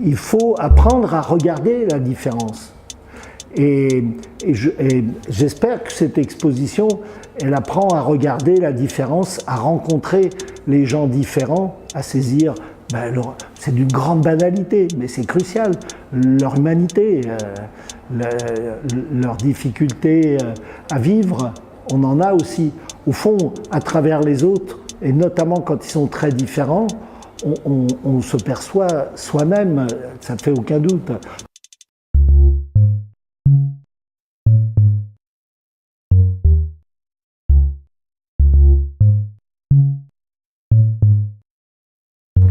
il faut apprendre à regarder la différence. Et j'espère que cette exposition, elle apprend à regarder la différence, à rencontrer les gens différents, à saisir, c'est d'une grande banalité, mais c'est crucial, leur humanité, leur difficulté à vivre, on en a aussi. Au fond, à travers les autres, et notamment quand ils sont très différents, on se perçoit soi-même, ça ne fait aucun doute.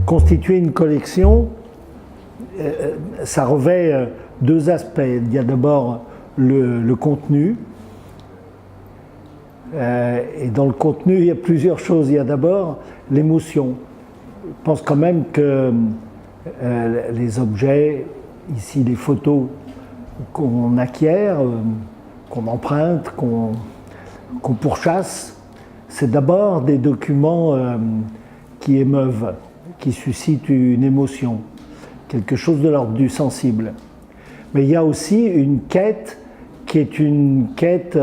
Constituer une collection, ça revêt deux aspects. Il y a d'abord le contenu. Et dans le contenu, il y a plusieurs choses. Il y a d'abord l'émotion. Je pense quand même que les objets, ici les photos qu'on acquiert, qu'on emprunte, qu'on pourchasse, c'est d'abord des documents qui émeuvent, qui suscitent une émotion, quelque chose de l'ordre du sensible. Mais il y a aussi une quête qui est une quête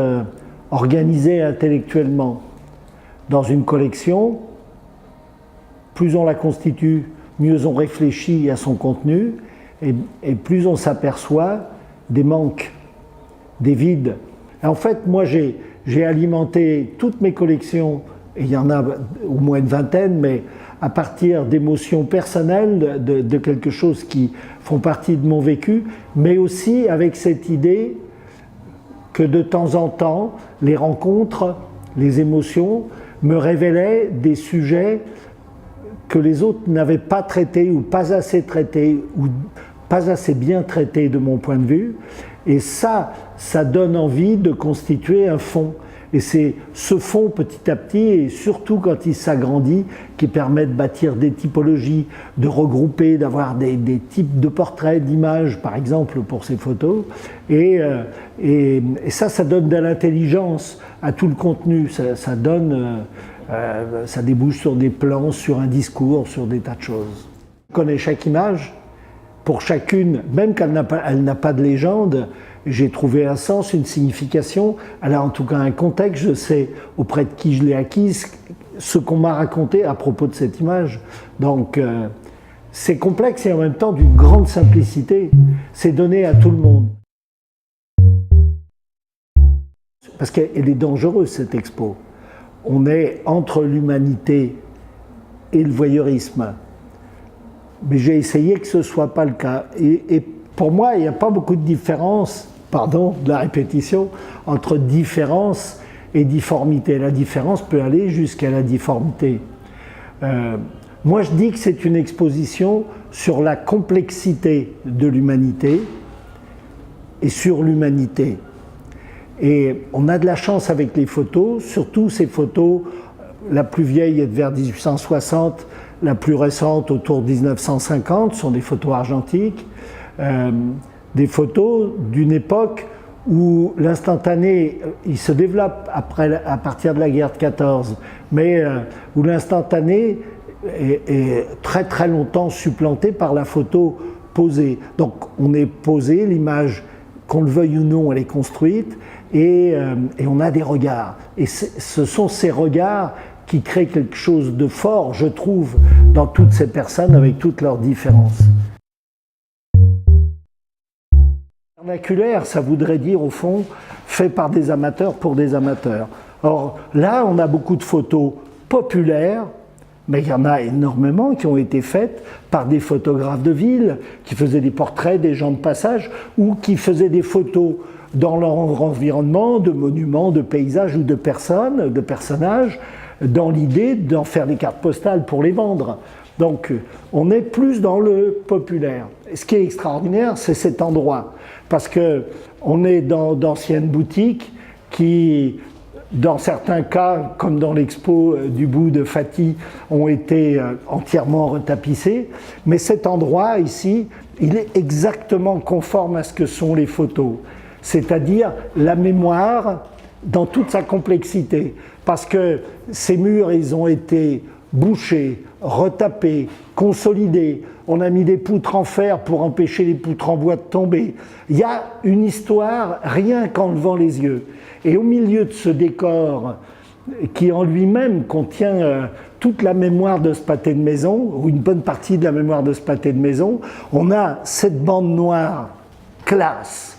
organisée intellectuellement. Dans une collection, plus on la constitue, mieux on réfléchit à son contenu et plus on s'aperçoit des manques, des vides. Et en fait, moi j'ai alimenté toutes mes collections, et il y en a au moins une vingtaine, mais à partir d'émotions personnelles, de quelque chose qui font partie de mon vécu, mais aussi avec cette idée que de temps en temps, les rencontres, les émotions me révélaient des sujets que les autres n'avaient pas traités ou pas assez traités ou pas assez bien traités de mon point de vue. Et ça donne envie de constituer un fond. Et c'est ce fond petit à petit, et surtout quand il s'agrandit, qui permet de bâtir des typologies, de regrouper, d'avoir des types de portraits, d'images, par exemple, pour ces photos. Et ça donne de l'intelligence à tout le contenu. Ça débouche sur des plans, sur un discours, sur des tas de choses. Je connais chaque image. Pour chacune, même qu'elle n'a pas de légende, j'ai trouvé un sens, une signification. Elle a en tout cas un contexte. Je sais auprès de qui je l'ai acquise, ce qu'on m'a raconté à propos de cette image. Donc, c'est complexe et en même temps d'une grande simplicité. C'est donné à tout le monde. Parce qu'elle est dangereuse, cette expo. On est entre l'humanité et le voyeurisme. Mais j'ai essayé que ce ne soit pas le cas. Et pour moi, il n'y a pas beaucoup de différence, pardon de la répétition, entre différence et difformité. La différence peut aller jusqu'à la difformité. Moi, je dis que c'est une exposition sur la complexité de l'humanité et sur l'humanité. Et on a de la chance avec les photos, surtout ces photos, la plus vieille est de vers 1860, la plus récente autour de 1950, sont des photos argentiques, des photos d'une époque où l'instantané, il se développe à partir de la guerre de 14, mais où l'instantané est très très longtemps supplanté par la photo posée. Donc on est posé, l'image, qu'on le veuille ou non, elle est construite, et on a des regards. Et ce sont ces regards qui créent quelque chose de fort, je trouve, dans toutes ces personnes avec toutes leurs différences. Vernaculaire, ça voudrait dire au fond, fait par des amateurs pour des amateurs. Or là, on a beaucoup de photos populaires, mais il y en a énormément qui ont été faites par des photographes de ville, qui faisaient des portraits des gens de passage, ou qui faisaient des photos dans leur environnement, de monuments, de paysages ou de personnes, de personnages, dans l'idée d'en faire des cartes postales pour les vendre. Donc on est plus dans le populaire. Et ce qui est extraordinaire, c'est cet endroit, parce qu'on est dans d'anciennes boutiques qui, dans certains cas, comme dans l'expo du bout de Fatih, ont été entièrement retapissées, mais cet endroit ici, il est exactement conforme à ce que sont les photos, c'est-à-dire la mémoire dans toute sa complexité, parce que ces murs, ils ont été bouchés, retapés, consolidés, on a mis des poutres en fer pour empêcher les poutres en bois de tomber. Il y a une histoire rien qu'en levant les yeux. Et au milieu de ce décor, qui en lui-même contient toute la mémoire de ce pâté de maison, ou une bonne partie de la mémoire de ce pâté de maison, on a cette bande noire classe.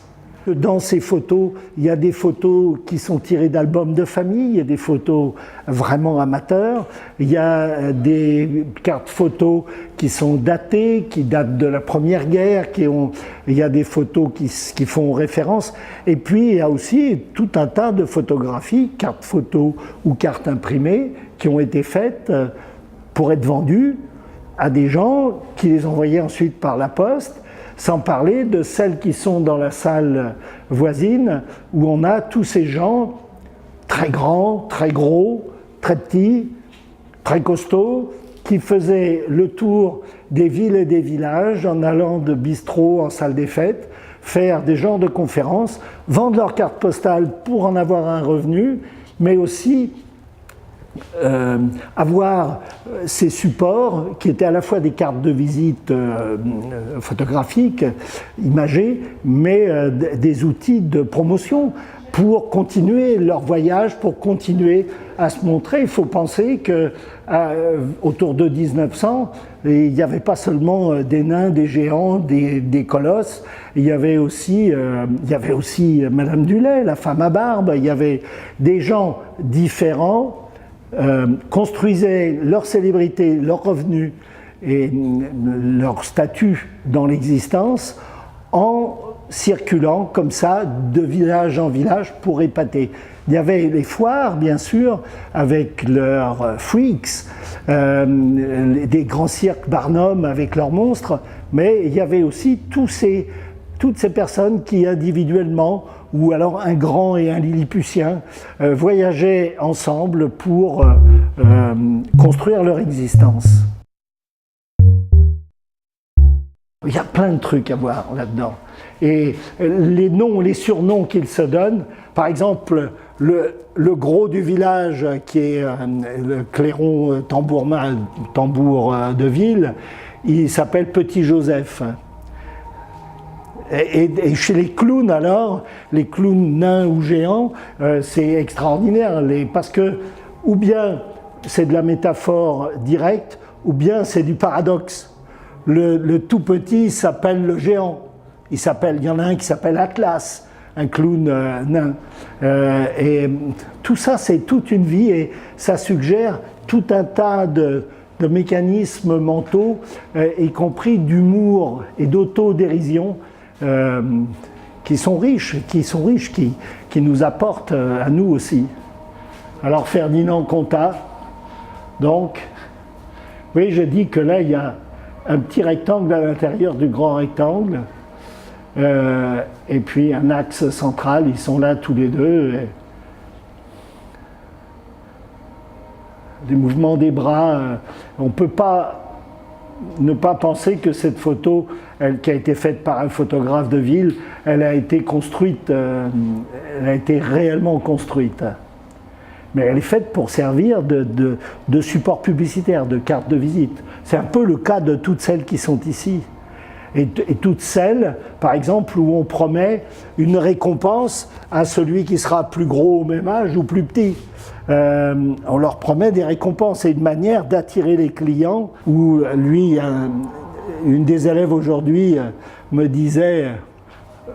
Dans ces photos, il y a des photos qui sont tirées d'albums de famille, il y a des photos vraiment amateurs, il y a des cartes photos qui sont datées, qui datent de la Première Guerre, il y a des photos qui font référence, et puis il y a aussi tout un tas de photographies, cartes photos ou cartes imprimées, qui ont été faites pour être vendues à des gens qui les envoyaient ensuite par la poste, sans parler de celles qui sont dans la salle voisine, où on a tous ces gens très grands, très gros, très petits, très costauds, qui faisaient le tour des villes et des villages en allant de bistrot en salle des fêtes, faire des genres de conférences, vendre leurs cartes postales pour en avoir un revenu, mais aussi avoir ces supports qui étaient à la fois des cartes de visite photographiques, imagées, mais des outils de promotion pour continuer leur voyage, pour continuer à se montrer. Il faut penser que autour de 1900, il n'y avait pas seulement des nains, des géants, des colosses, il y avait aussi Madame Dulay, la femme à barbe, il y avait des gens différents, construisaient leur célébrité, leur revenu et leur statut dans l'existence en circulant comme ça de village en village pour épater. Il y avait les foires, bien sûr, avec leurs freaks, des grands cirques Barnum avec leurs monstres, mais il y avait aussi toutes ces personnes qui individuellement, ou alors un grand et un lilliputien, voyageaient ensemble pour construire leur existence. Il y a plein de trucs à voir là-dedans. Et les noms, les surnoms qu'ils se donnent, par exemple, le gros du village, qui est le clairon tambour de ville, il s'appelle Petit Joseph. Et chez les clowns, alors, les clowns nains ou géants, c'est extraordinaire, parce que, ou bien c'est de la métaphore directe, ou bien c'est du paradoxe. Le tout petit s'appelle le géant. Il y en a un qui s'appelle Atlas, un clown nain. Et tout ça, c'est toute une vie, et ça suggère tout un tas de mécanismes mentaux, y compris d'humour et d'autodérision, qui sont riches, qui nous apportent à nous aussi. Alors Ferdinand Contat, donc, oui, je dis que là, il y a un petit rectangle à l'intérieur du grand rectangle, et puis un axe central, ils sont là tous les deux. Des mouvements des bras, on ne peut pas ne pas penser que cette photo, qui a été faite par un photographe de ville, elle a été construite, elle a été réellement construite. Mais elle est faite pour servir de support publicitaire, de carte de visite. C'est un peu le cas de toutes celles qui sont ici. Et toutes celles, par exemple, où on promet une récompense à celui qui sera plus gros au même âge ou plus petit. On leur promet des récompenses, et une manière d'attirer les clients, où lui, une des élèves aujourd'hui me disait,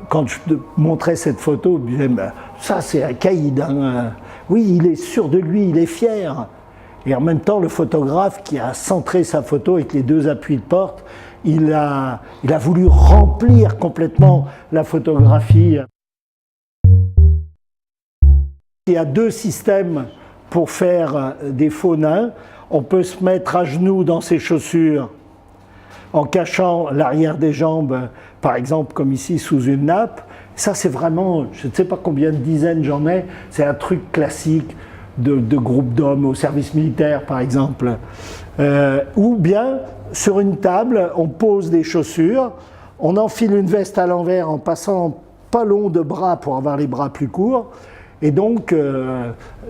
quand je montrais cette photo, je disais, ça c'est un caïd, hein. Oui, il est sûr de lui, il est fier. Et en même temps, le photographe qui a centré sa photo avec les deux appuis de porte, il a voulu remplir complètement la photographie. Il y a deux systèmes pour faire des faux nains. On peut se mettre à genoux dans ses chaussures en cachant l'arrière des jambes, par exemple comme ici sous une nappe. Ça c'est vraiment, je ne sais pas combien de dizaines j'en ai, c'est un truc classique de groupe d'hommes au service militaire par exemple. Ou bien sur une table, on pose des chaussures, on enfile une veste à l'envers en passant pas long de bras pour avoir les bras plus courts, et donc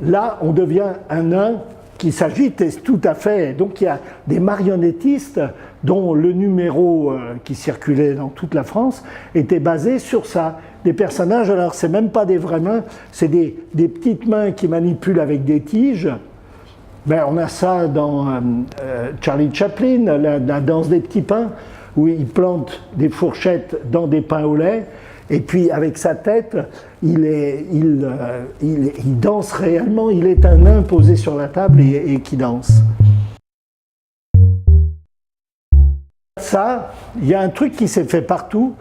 là on devient un nain qui s'agitent, et tout à fait. Donc il y a des marionnettistes dont le numéro qui circulait dans toute la France était basé sur ça. Des personnages, alors c'est même pas des vraies mains, c'est des petites mains qui manipulent avec des tiges. Ben, on a ça dans Charlie Chaplin, la danse des petits pains, où il plante des fourchettes dans des pains au lait, et puis avec sa tête, il danse réellement, il est un nain posé sur la table et qui danse. Ça, il y a un truc qui s'est fait partout,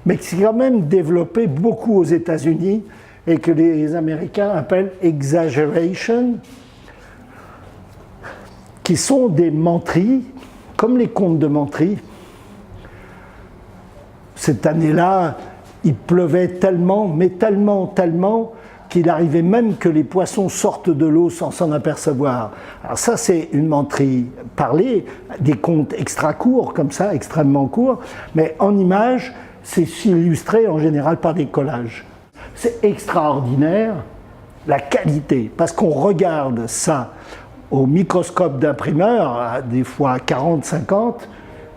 mais qui s'est quand même développé beaucoup aux États-Unis, et que les Américains appellent exaggeration, qui sont des menteries, comme les contes de menteries. Cette année-là, il pleuvait tellement, mais tellement, qu'il arrivait même que les poissons sortent de l'eau sans s'en apercevoir. Alors ça, c'est une menterie parlée, des contes extra courts, comme ça, extrêmement courts, mais en images, c'est illustré en général par des collages. C'est extraordinaire, la qualité, parce qu'on regarde ça au microscope d'imprimeur, des fois 40, 50,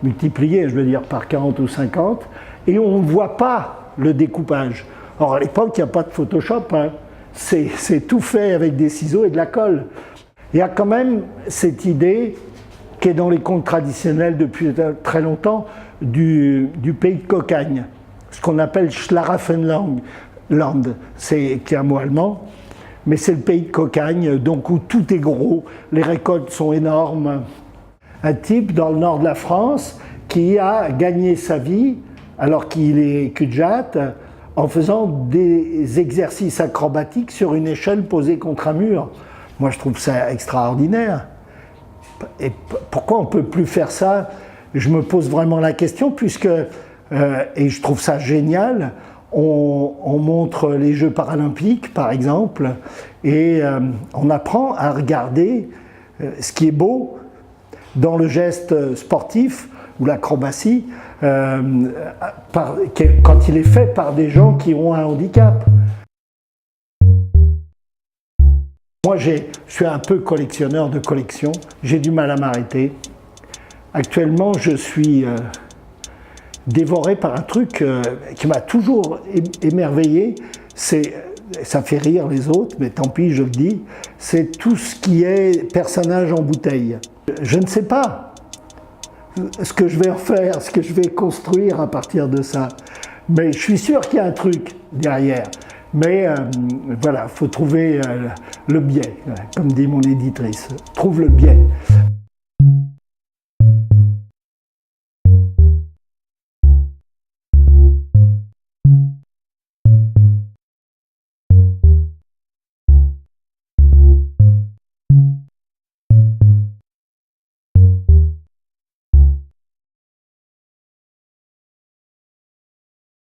multiplié, je veux dire, par 40 ou 50, et on ne voit pas le découpage. Or, à l'époque, il n'y a pas de Photoshop, hein. C'est tout fait avec des ciseaux et de la colle. Il y a quand même cette idée qui est dans les contes traditionnels depuis très longtemps du pays de cocagne, ce qu'on appelle Schlaraffenland, c'est un mot allemand, mais c'est le pays de cocagne, donc où tout est gros, les récoltes sont énormes. Un type dans le nord de la France qui a gagné sa vie, alors qu'il est cul-de-jatte, en faisant des exercices acrobatiques sur une échelle posée contre un mur. Moi, je trouve ça extraordinaire. Et pourquoi on ne peut plus faire ça? Je me pose vraiment la question, puisque, et je trouve ça génial, on montre les Jeux paralympiques, par exemple, et on apprend à regarder ce qui est beau dans le geste sportif ou l'acrobatie, quand il est fait par des gens qui ont un handicap. Moi, je suis un peu collectionneur de collections, j'ai du mal à m'arrêter. Actuellement, je suis dévoré par un truc qui m'a toujours émerveillé, ça fait rire les autres, mais tant pis, je le dis, c'est tout ce qui est personnage en bouteille. Je ne sais pas ce que je vais en faire, ce que je vais construire à partir de ça, mais je suis sûr qu'il y a un truc derrière. Mais voilà, il faut trouver le biais, comme dit mon éditrice, trouve le biais.